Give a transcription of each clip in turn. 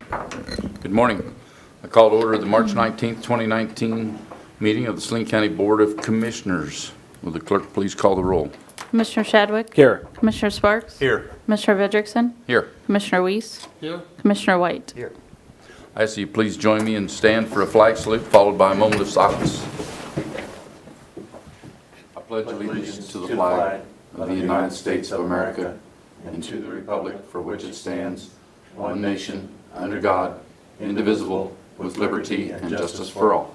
Good morning. I call to order the March 19th, 2019 meeting of the Saline County Board of Commissioners. Will the clerk please call the roll? Commissioner Shadwick? Here. Commissioner Sparks? Here. Commissioner Vidrickson? Here. Commissioner Weiss? Here. Commissioner White? Here. I ask you please join me and stand for a flag salute followed by a moment of silence. I pledge allegiance to the flag of the United States of America and to the republic for which it stands, one nation, under God, indivisible, with liberty and justice for all.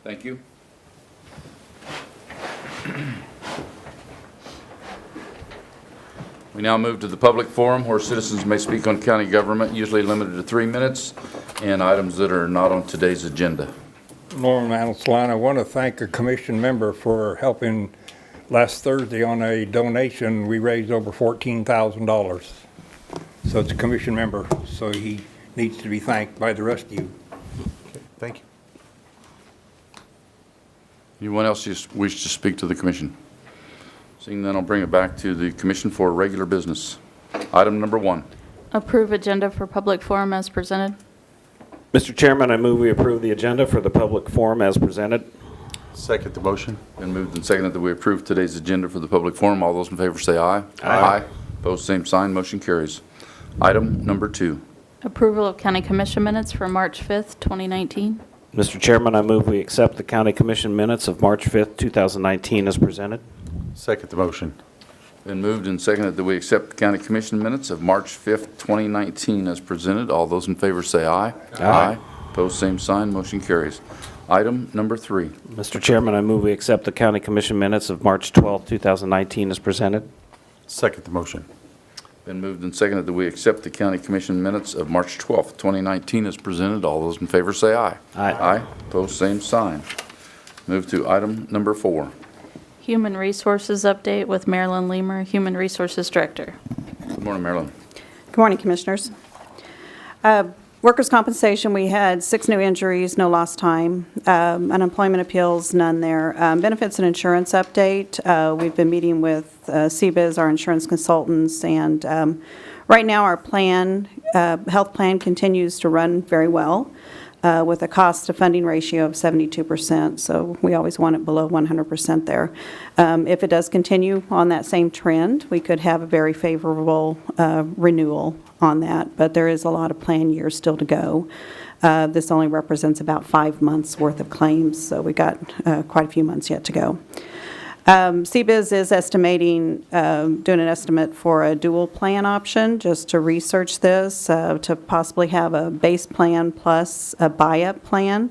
Thank you. We now move to the public forum where citizens may speak on county government, usually limited to 3 minutes, and items that are not on today's agenda. Norman Saline, I want to thank a commission member for helping last Thursday on a donation. We raised over $14,000. So it's a commission member, so he needs to be thanked by the rest of you. Okay, thank you. Anyone else just wish to speak to the commission? Seeing none, I'll bring it back to the commission for regular business. Item number 1. Approve agenda for public forum as presented. Mr. Chairman, I move we approve the agenda for the public forum as presented. Second the motion. Been moved and seconded that we approve today's agenda for the public forum. All those in favor say aye. Aye. Opposed, same sign. Motion carries. Item number 2. Approval of county commission minutes for March 5th, 2019. Mr. Chairman, I move we accept the county commission minutes of March 5th, 2019 as presented. Second the motion. Been moved and seconded that we accept the county commission minutes of March 5th, 2019 as presented. All those in favor say aye. Aye. Opposed, same sign. Motion carries. Item number 3. Mr. Chairman, I move we accept the county commission minutes of March 12th, 2019 as presented. Second the motion. Been moved and seconded that we accept the county commission minutes of March 12th, 2019 as presented. All those in favor say aye. Aye. Aye. Opposed, same sign. Move to item number 4. Human Resources update with Marilyn Leamer, Human Resources Director. Good morning, Marilyn. Good morning, Commissioners. Workers' compensation, we had 6 new injuries, no lost time. Unemployment appeals, none there. Benefits and insurance update, we've been meeting with CBIZ, our insurance consultants, and right now our plan, health plan continues to run very well with a cost to funding ratio of 72%, so we always want it below 100% there. If it does continue on that same trend, we could have a very favorable renewal on that, but there is a lot of plan years still to go. This only represents about 5 months worth of claims, so we got quite a few months yet to go. CBIZ is estimating, doing an estimate for a dual plan option, just to research this, to possibly have a base plan plus a buy-up plan.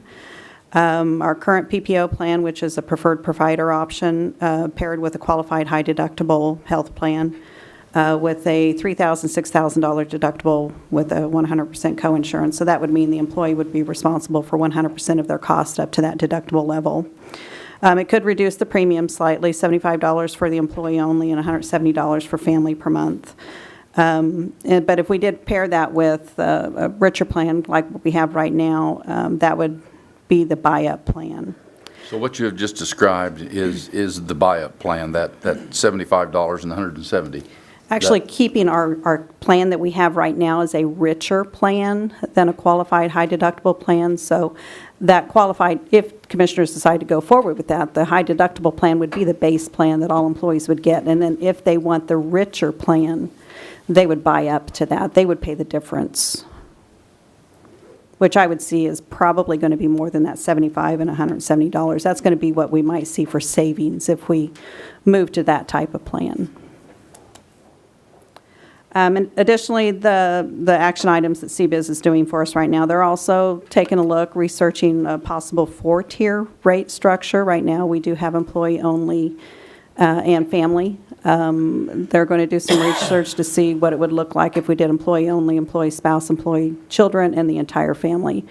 Our current PPO plan, which is a preferred provider option, paired with a qualified high deductible health plan, with a $3,000, $6,000 deductible with a 100% coinsurance. So that would mean the employee would be responsible for 100% of their cost up to that deductible level. It could reduce the premium slightly, $75 for the employee only and $170 for family per month. But if we did pair that with a richer plan like what we have right now, that would be the buy-up plan. So what you have just described is the buy-up plan, that $75 and $170. Actually, keeping our plan that we have right now is a richer plan than a qualified high deductible plan. So that qualified, if commissioners decide to go forward with that, the high deductible plan would be the base plan that all employees would get. And then if they want the richer plan, they would buy up to that. They would pay the difference, which I would see is probably going to be more than that $75 and $170. That's going to be what we might see for savings if we move to that type of plan. And additionally, the action items that CBIZ is doing for us right now, they're also taking a look, researching a possible 4-tier rate structure. Right now, we do have employee only and family. They're going to do some research to see what it would look like if we did employee only, employee spouse, employee children, and the entire family.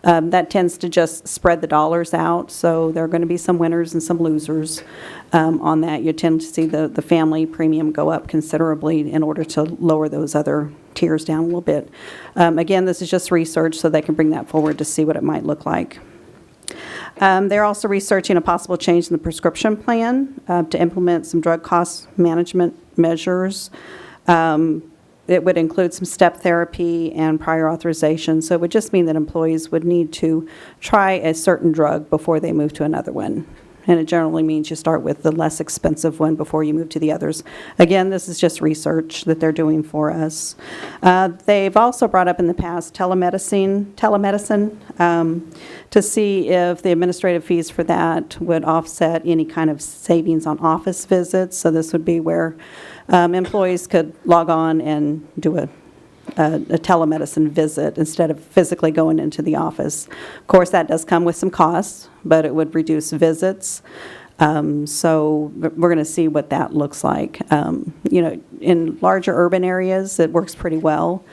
That tends to just spread the dollars out, so there are going to be some winners and some losers on that. You tend to see the family premium go up considerably in order to lower those other tiers down a little bit. Again, this is just research, so they can bring that forward to see what it might look like. They're also researching a possible change in the prescription plan to implement some drug cost management measures. it would include some step therapy and prior authorization. So it would just mean that employees would need to try a certain drug before they move to another one. And it generally means you start with the less expensive one before you move to the others. Again, this is just research that they're doing for us. They've also brought up in the past telemedicine, to see if the administrative fees for that would offset any kind of savings on office visits. So this would be where employees could log on and do a telemedicine visit instead of physically going into the office. Of course, that does come with some costs, but it would reduce visits. So we're going to see what that looks like. In larger urban areas, it works pretty well.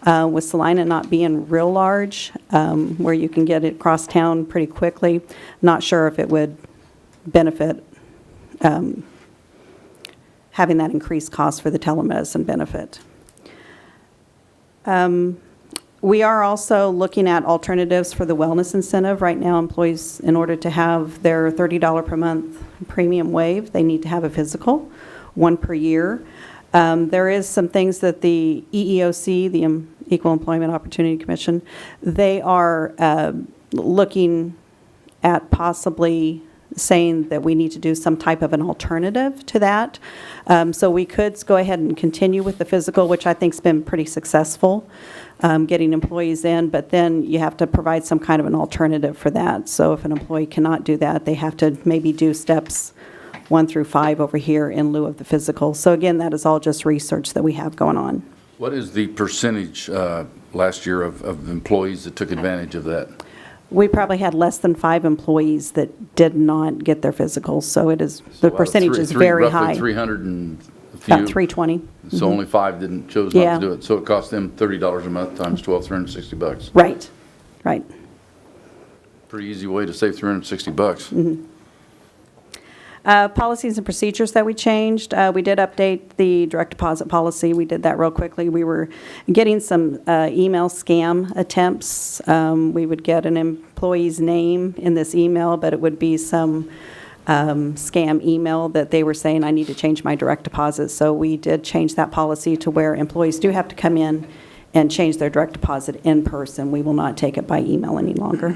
With Saline not being real large, where you can get it across town pretty quickly, not sure if it would benefit having that increased cost for the telemedicine benefit. We are also looking at alternatives for the wellness incentive. Right now, employees, in order to have their $30 per month premium waived, they need to have a physical, one per year. There is some things that the EEOC, the Equal Employment Opportunity Commission, they are looking at possibly saying that we need to do some type of an alternative to that. So we could go ahead and continue with the physical, which I think has been pretty successful, getting employees in, but then you have to provide some kind of an alternative for that. So if an employee cannot do that, they have to maybe do steps 1 through 5 over here in lieu of the physical. So again, that is all just research that we have going on. What is the percentage last year of employees that took advantage of that? We probably had less than 5 employees that did not get their physicals, so it is, the percentage is very high. Roughly 300 and a few? About 320. So only 5 chose not Yeah. to do it. So it cost them $30 a month times 12, $360. Right, right. Pretty easy way to save $360. Policies and procedures that we changed, we did update the direct deposit policy. We did that real quickly. We were getting some email scam attempts. We would get an employee's name in this email, but it would be some scam email that they were saying, I need to change my direct deposit. So we did change that policy to where employees do have to come in and change their direct deposit in person. We will not take it by email any longer.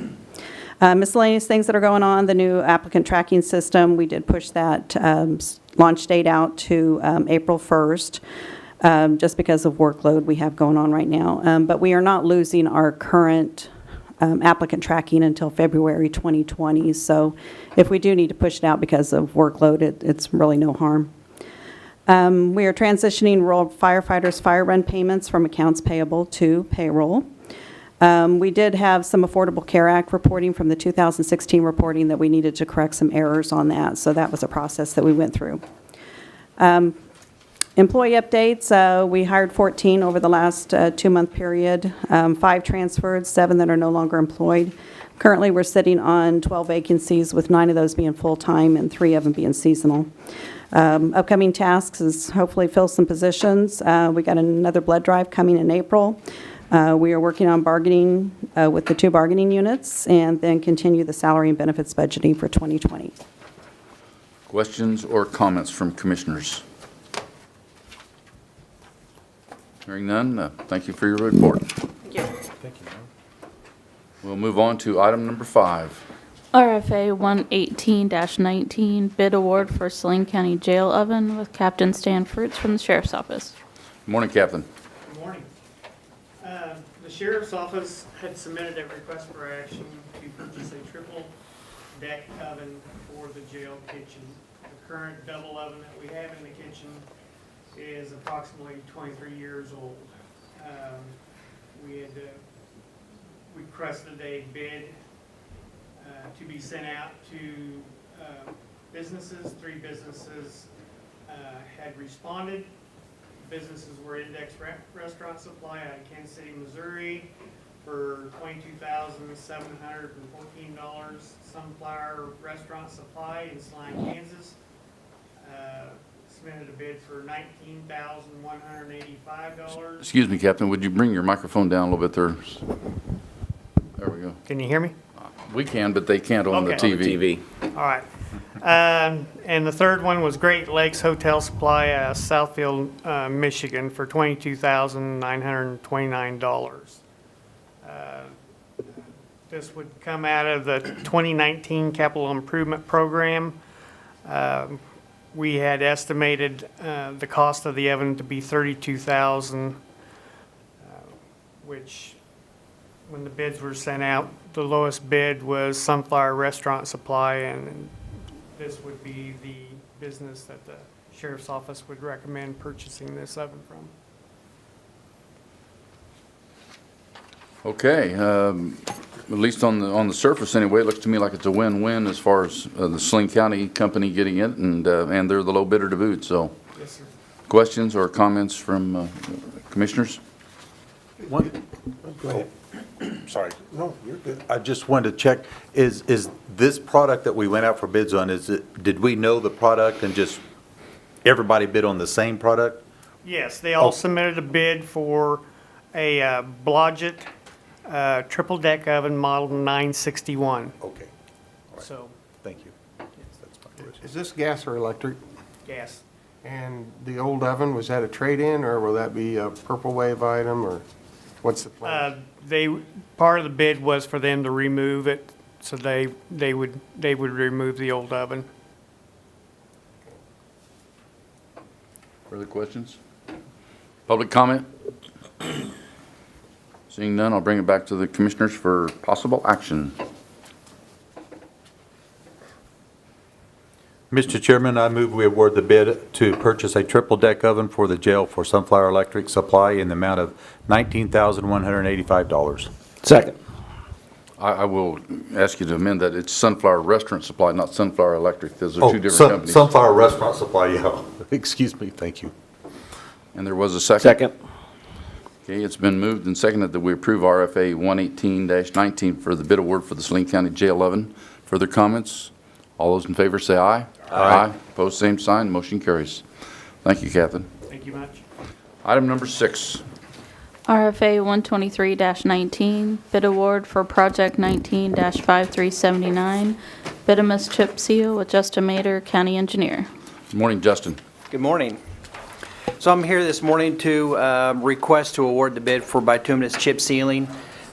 Miscellaneous things that are going on, the new applicant tracking system, we did push that launch date out to April 1st, just because of workload we have going on right now. But we are not losing our current applicant tracking until February 2020. So if we do need to push it out because of workload, it's really no harm. We are transitioning rural firefighters' fire run payments from accounts payable to payroll. We did have some Affordable Care Act reporting from the 2016 reporting that we needed to correct some errors on that, so that was a process that we went through. Employee updates, we hired 14 over the last 2-month period, 5 transferred, 7 that are no longer employed. Currently, we're sitting on 12 vacancies, with 9 of those being full-time and 3 of them being seasonal. Upcoming tasks is hopefully fill some positions. We got another blood drive coming in April. We are working on bargaining with the 2 bargaining units, and then continue the salary and benefits budgeting for 2020. Questions or comments from commissioners? Hearing none, thank you for your report. Thank you. We'll move on to item number 5. RFA 118-19, bid award for Saline County Jail Oven with Captain Stan Fruits from the Sheriff's Office. Good morning, Captain. Good morning. The Sheriff's Office had submitted a request for action to purchase a triple deck oven for the jail kitchen. The current double oven that we have in the kitchen is approximately 23 years old. We requested a bid to be sent out to businesses. 3 businesses had responded. Businesses were Index Restaurant Supply out of Kansas City, Missouri for $22,714. Sunflower Restaurant Supply in Saline, Kansas submitted a bid for $19,185. Excuse me, Captain, would you bring your microphone down a little bit there? There we go. Can you hear me? We can, but they can't on the Okay. TV. All right. And the third one was Great Lakes Hotel Supply, Southfield, Michigan, for $22,929. This would come out of the 2019 Capital Improvement Program. We had estimated the cost of the oven to be $32,000, which, when the bids were sent out, the lowest bid was Sunflower Restaurant Supply, and this would be the business that the sheriff's office would recommend purchasing this oven from. Okay, at least on the surface anyway, it looks to me like it's a win-win as far as the Saline County company getting it, and they're the low bidder to boot, so. Yes, sir. Questions or comments from commissioners? Go ahead. Sorry. No, you're good. I just wanted to check, is this product that we went out for bids on, did we know the product and just everybody bid on the same product? Yes, they all Oh. submitted a bid for a Blodgett triple deck oven model 961. Okay, So, thank you. That's my question. Is this gas or electric? gas. And the old oven, was that a trade-in, or will that be a Purple Wave item, or what's the plan? Part of the bid was for them to remove it, so they would remove the old oven. Further questions? Public comment? Seeing none, I'll bring it back to the commissioners for possible action. Mr. Chairman, I move we award the bid to purchase a triple-deck oven for the jail for Sunflower Electric Supply in the amount of $19,185. Second. I will ask you to amend that. It's Sunflower Restaurant Supply, not Sunflower Electric. Those are two different companies. Sunflower Restaurant Supply, yeah. Excuse me, thank you. And there was a second? Second. Okay, it's been moved and seconded that we approve RFA 118-19 for the bid award for the Saline County Jail oven. Further comments? All those in favor say aye. Aye. Opposed, same sign. Motion carries. Thank you, Captain. Thank you much. Item number 6. RFA 123-19, bid award for project 19-5379, bituminous chip seal with Justin Mater, County Engineer. Good morning, Justin. Good morning. So I'm here this morning to request to award the bid for bituminous chip sealing.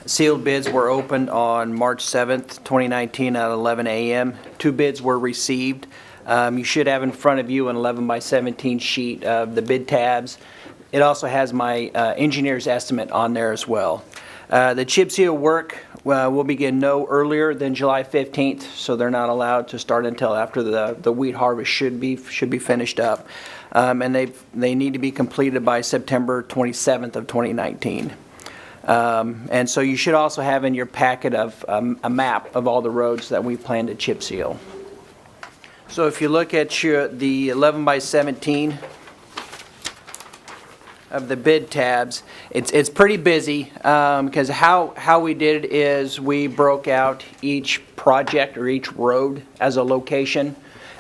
Sealed bids were opened on March 7th, 2019 at 11 a.m. 2 bids were received. You should have in front of you an 11 by 17 sheet of the bid tabs. It also has my engineer's estimate on there as well. The chip seal work will begin no earlier than July 15th, so they're not allowed to start until after the wheat harvest should be finished up. And they need to be completed by September 27th of 2019. And so you should also have in your packet of a map of all the roads that we plan to chip seal. So if you look at the 11 by 17 of the bid tabs, it's pretty busy because how we did it is we broke out each project or each road as a location.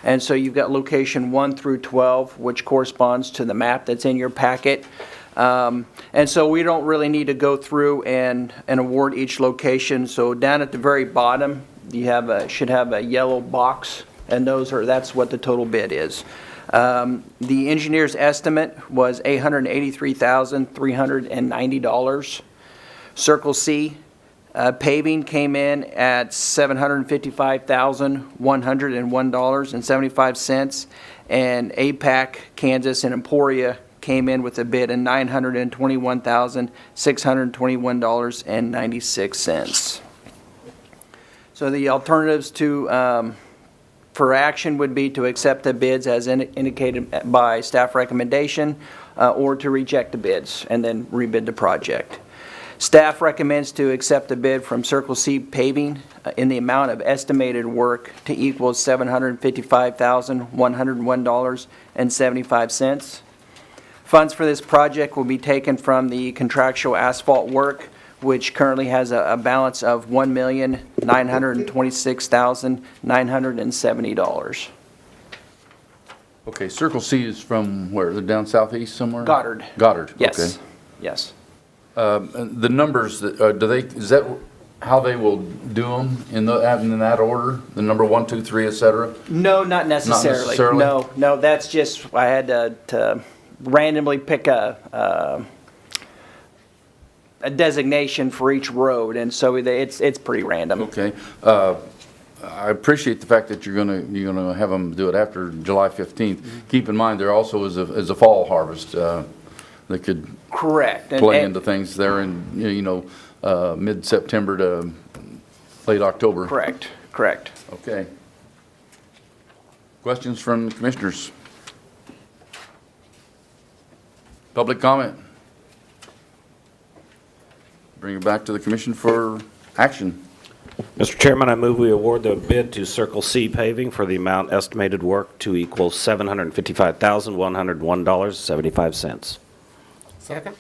And so you've got location 1 through 12, which corresponds to the map that's in your packet. And so we don't really need to go through and award each location. So down at the very bottom, you should have a yellow box, and that's what the total bid is. The engineer's estimate was $883,390. Circle C paving came in at $755,101.75, and APAC, Kansas, and Emporia came in with a bid of $921,621.96. So the alternatives for action would be to accept the bids as indicated by staff recommendation, or to reject the bids and then rebid the project. Staff recommends to accept the bid from Circle C Paving in the amount of estimated work to equal $755,101.75. Funds for this project will be taken from the contractual asphalt work, which currently has a balance of $1,926,970. Okay, Circle C is from where? They're down southeast somewhere? Goddard. Goddard, okay. Yes, yes. The numbers, is that how they will do them in that order? The number 1, 2, 3, et cetera? No, not necessarily. necessarily? No, that's just, I had to randomly pick a designation for each road, and so it's pretty random. Okay. I appreciate the fact that you're gonna have them do it after July 15th. Keep in mind, there also is a fall harvest that could Correct. play into things there in, mid-September to late October. Correct. Okay. Questions from the commissioners? Public comment? Bring it back to the commission for action. Mr. Chairman, I move we award the bid to Circle C Paving for the amount estimated work to equal $755,101.75. Second?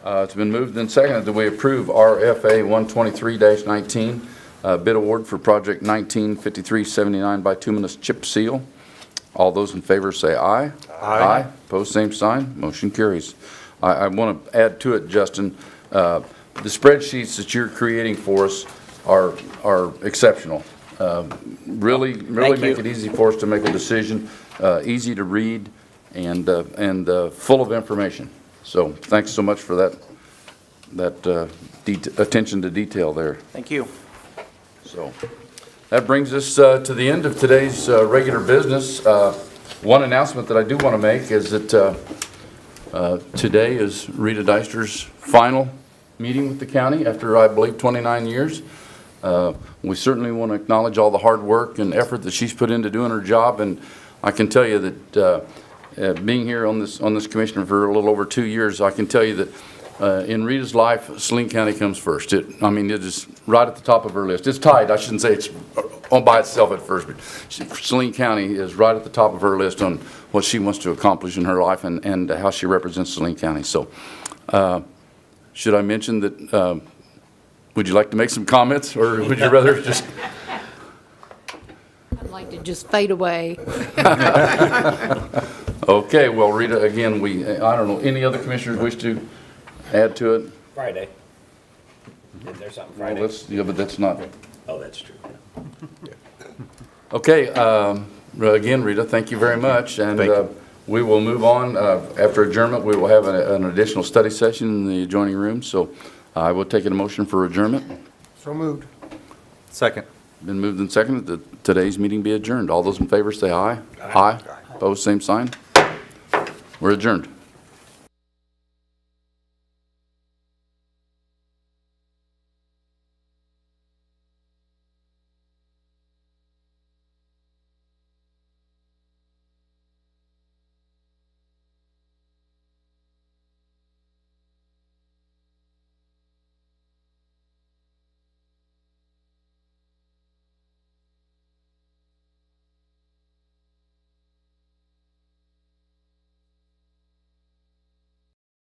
It's been moved and seconded that we approve RFA 123-19, bid award for project 195379 bituminous chip seal. All those in favor say aye. Aye. Pose same sign. Motion carries. I want to add to it, Justin, the spreadsheets that you're creating for us are exceptional. Really Thank make you. it easy for us to make a decision, easy to read, and full of information. So thanks so much for that attention to detail there. Thank you. So that brings us to the end of today's regular business. One announcement that I do want to make is that today is Rita Deister's final meeting with the county after, I believe, 29 years. We certainly want to acknowledge all the hard work and effort that she's put into doing her job, and I can tell you that being here on this commission for a little over 2 years, I can tell you that in Rita's life, Saline County comes first. It is right at the top of her list. It's tied. I shouldn't say it's on by itself at first, but Saline County is right at the top of her list on what she wants to accomplish in her life and how she represents Saline County. So, should I mention that? Would you like to make some comments, or would you rather just? I'd like to just fade away. Okay, well, Rita, again, I don't know, any other commissioners wish to add to it? Friday. Is there something Well, but that's not. Oh, that's true. Okay, again, Rita, thank you very much, and we will move on. After adjournment, we will have an additional study session in the adjoining room, so I will take a motion for adjournment. So moved. Second. Been moved and seconded that today's meeting be adjourned. All those in favor say aye. Aye. Opposed, same sign. We're adjourned.